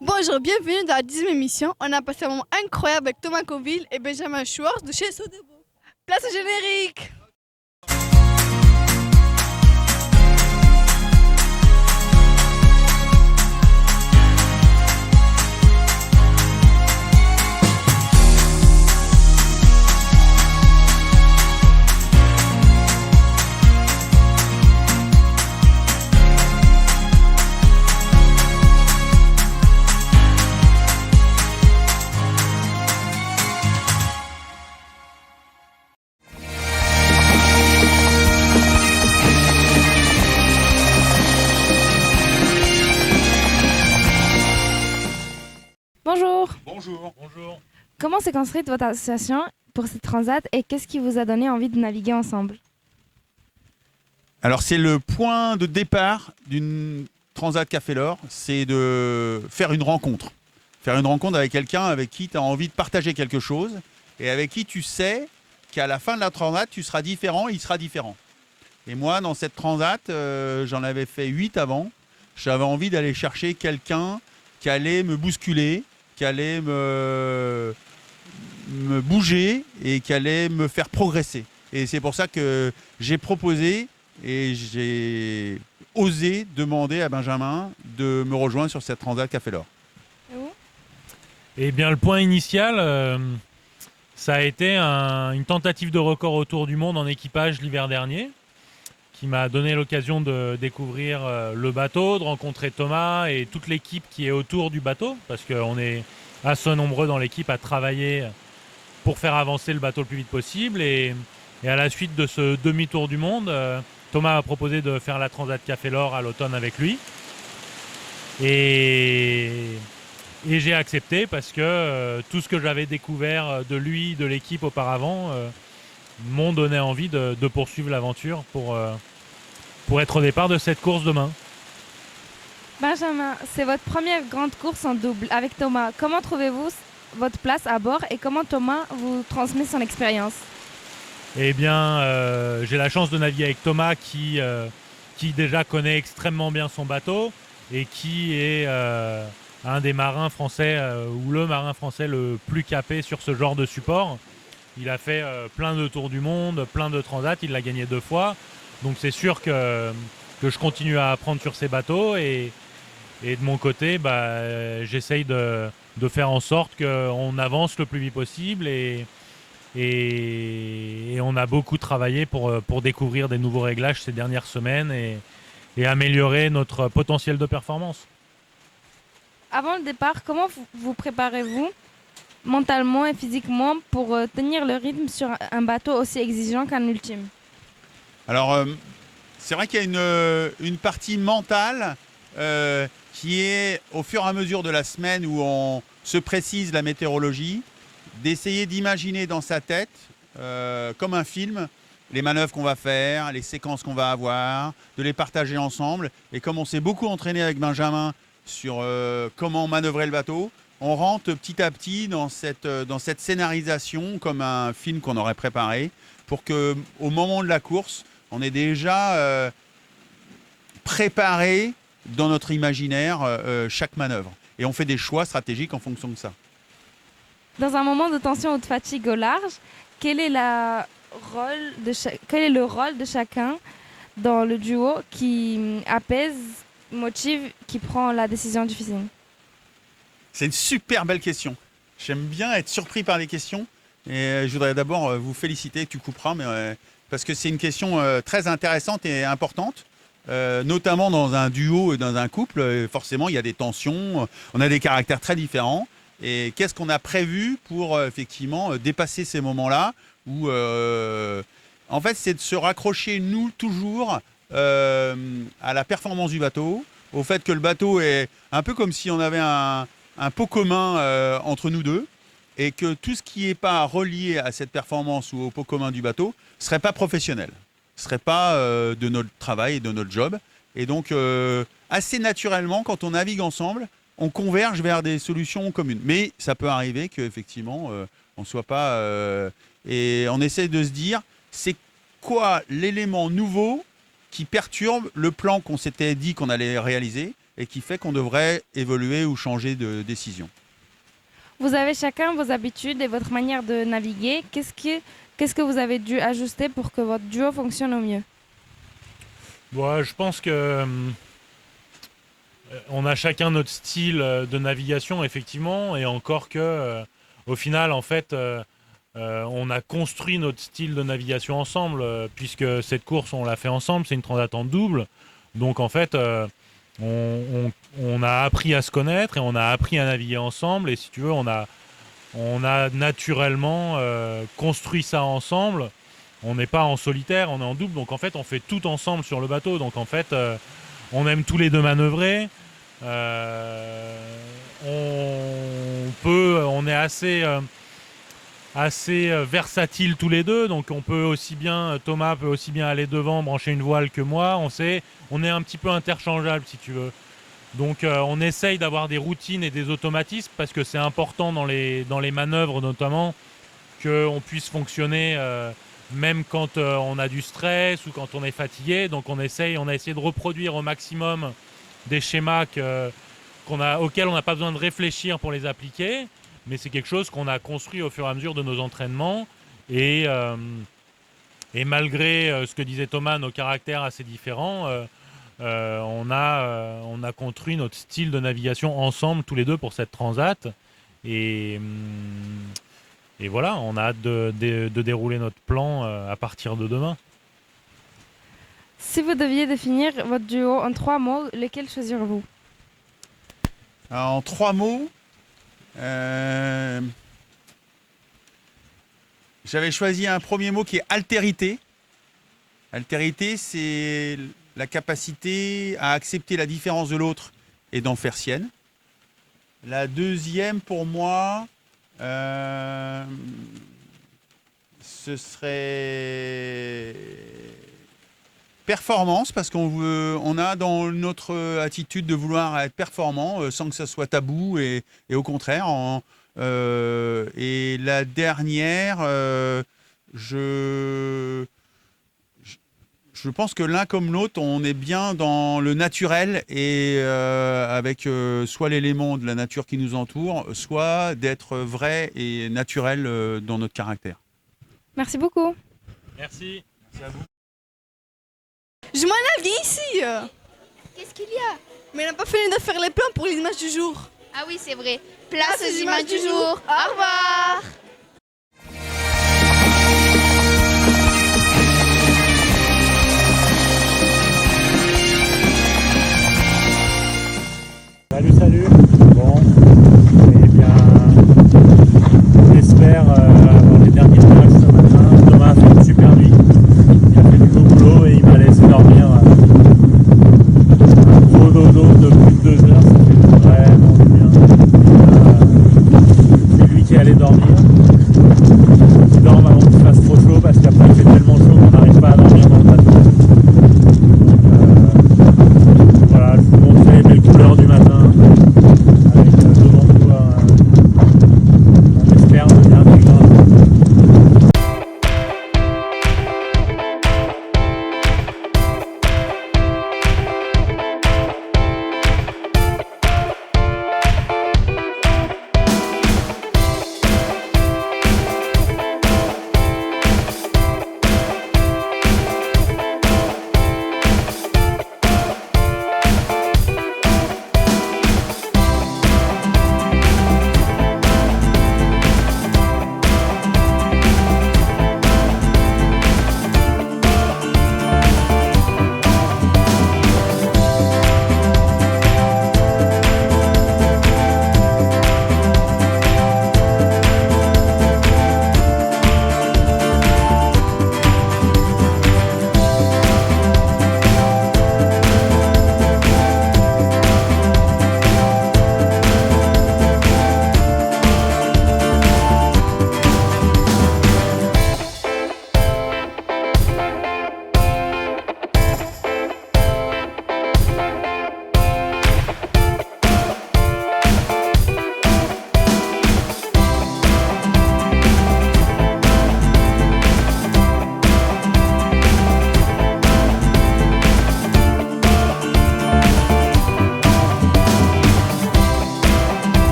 Bonjour, bienvenue dans la 10e émission. On a passé un moment incroyable avec Thomas Coville et Benjamin Schwartz de chez Sodebo. Place au générique! Bonjour, Bonjour. Bonjour. comment s'est construite votre association pour cette transat et qu'est-ce qui vous a donné envie de naviguer ensemble? Alors c'est le point de départ d'une Transat Café L'Or, c'est de faire une rencontre. Faire une rencontre avec quelqu'un avec qui tu as envie de partager quelque chose et avec qui tu sais qu'à la fin de la Transat, tu seras différent, il sera différent. Et moi, dans cette Transat, j'en avais fait 8 avant. J'avais envie d'aller chercher quelqu'un qui allait me bousculer, qui allait me bouger et qui allait me faire progresser. Et c'est pour ça que j'ai proposé et j'ai osé demander à Benjamin de me rejoindre sur cette Transat Café L'Or. Et vous? Eh bien, le point initial, ça a été une tentative de record autour du monde en équipage l'hiver dernier, qui m'a donné l'occasion de découvrir le bateau, de rencontrer Thomas et toute l'équipe qui est autour du bateau, parce qu'on est assez nombreux dans l'équipe à travailler pour faire avancer le bateau le plus vite possible. Et à la suite de ce demi-tour du monde, Thomas a proposé de faire la Transat Café L'Or à l'automne avec lui. Et j'ai accepté parce que tout ce que j'avais découvert de lui, de l'équipe auparavant, m'ont donné envie de poursuivre l'aventure pour être au départ de cette course demain. Benjamin, c'est votre première grande course en double avec Thomas. Comment trouvez-vous votre place à bord et comment Thomas vous transmet son expérience? Eh bien, j'ai la chance de naviguer avec Thomas qui déjà connaît extrêmement bien son bateau et qui est un des marins français ou le marin français le plus capé sur ce genre de support. Il a fait plein de tours du monde, plein de transats, il l'a gagné 2 fois. Donc c'est sûr que je continue à apprendre sur ces bateaux et de mon côté, j'essaye de faire en sorte qu'on avance le plus vite possible et on a beaucoup travaillé pour découvrir des nouveaux réglages ces dernières semaines et améliorer notre potentiel de performance. Avant le départ, comment vous préparez-vous mentalement et physiquement pour tenir le rythme sur un bateau aussi exigeant qu'un ultime? Alors, c'est vrai qu'il y a une partie mentale qui est au fur et à mesure de la semaine où on se précise la météorologie, d'essayer d'imaginer dans sa tête, comme un film, les manœuvres qu'on va faire, les séquences qu'on va avoir, de les partager ensemble. Et comme on s'est beaucoup entraîné avec Benjamin sur comment manœuvrer le bateau, on rentre petit à petit dans cette scénarisation comme un film qu'on aurait préparé pour qu'au moment de la course, on est déjà préparé dans notre imaginaire chaque manœuvre. Et on fait des choix stratégiques en fonction de ça. Dans un moment de tension ou de fatigue au large, quel est le rôle de chacun dans le duo qui apaise, motive, qui prend la décision difficile? C'est une super belle question. J'aime bien être surpris par les questions. Et je voudrais d'abord vous féliciter, tu couperas, parce que c'est une question très intéressante et importante. Notamment dans un duo et dans un couple, forcément il y a des tensions, on a des caractères très différents. Et qu'est-ce qu'on a prévu pour effectivement dépasser ces moments-là où en fait c'est de se raccrocher nous toujours à la performance du bateau, au fait que le bateau est un peu comme si on avait un pot commun entre nous deux et que tout ce qui n'est pas relié à cette performance ou au pot commun du bateau ne serait pas professionnel, ne serait pas de notre travail et de notre job. Et donc assez naturellement quand on navigue ensemble, on converge vers des solutions communes. Mais ça peut arriver qu'effectivement, on ne soit pas... et on essaie de se dire, c'est quoi l'élément nouveau qui perturbe le plan qu'on s'était dit qu'on allait réaliser? et qui fait qu'on devrait évoluer ou changer de décision. Vous avez chacun vos habitudes et votre manière de naviguer. Qu'est-ce que vous avez dû ajuster pour que votre duo fonctionne au mieux? Bon, je pense que on a chacun notre style de navigation, effectivement, et encore que, au final, en fait, on a construit notre style de navigation ensemble, puisque cette course, on l'a fait ensemble, c'est une transat en double. Donc, en fait, on a appris à se connaître et on a appris à naviguer ensemble. Et si tu veux, on a naturellement construit ça ensemble. On n'est pas en solitaire, on est en double. Donc, en fait, on fait tout ensemble sur le bateau. Donc, en fait, on aime tous les deux manœuvrer. On est assez versatile tous les deux, donc Thomas peut aussi bien aller devant, brancher une voile que moi. On est un petit peu interchangeable si tu veux. Donc on essaye d'avoir des routines et des automatismes parce que c'est important dans les manœuvres notamment qu'on puisse fonctionner même quand on a du stress ou quand on est fatigué. Donc on a essayé de reproduire au maximum des schémas auxquels on n'a pas besoin de réfléchir pour les appliquer. Mais c'est quelque chose qu'on a construit au fur et à mesure de nos entraînements. Et malgré ce que disait Thomas, nos caractères assez différents, on a construit notre style de navigation ensemble, tous les deux, pour cette transat. Et voilà, on a hâte de dérouler notre plan à partir de demain. Si vous deviez définir votre duo en 3 mots, lesquels choisirez-vous? Alors, en 3 mots, j'avais choisi un premier mot qui est altérité. Altérité, c'est la capacité à accepter la différence de l'autre et d'en faire sienne. La deuxième, pour moi, ce serait performance, parce on a dans notre attitude de vouloir être performant sans que ça soit tabou et au contraire. Et la dernière, je pense que l'un comme l'autre, on est bien dans le naturel et avec soit l'élément de la nature qui nous entoure, soit d'être vrai et naturel dans notre caractère. Merci beaucoup. Merci. Merci à vous. Je m'en viens ici. Qu'est-ce qu'il y a? Mais on n'a pas fini de faire les plans pour l'image du jour. Ah oui, c'est vrai. Place aux images du jour. Au revoir.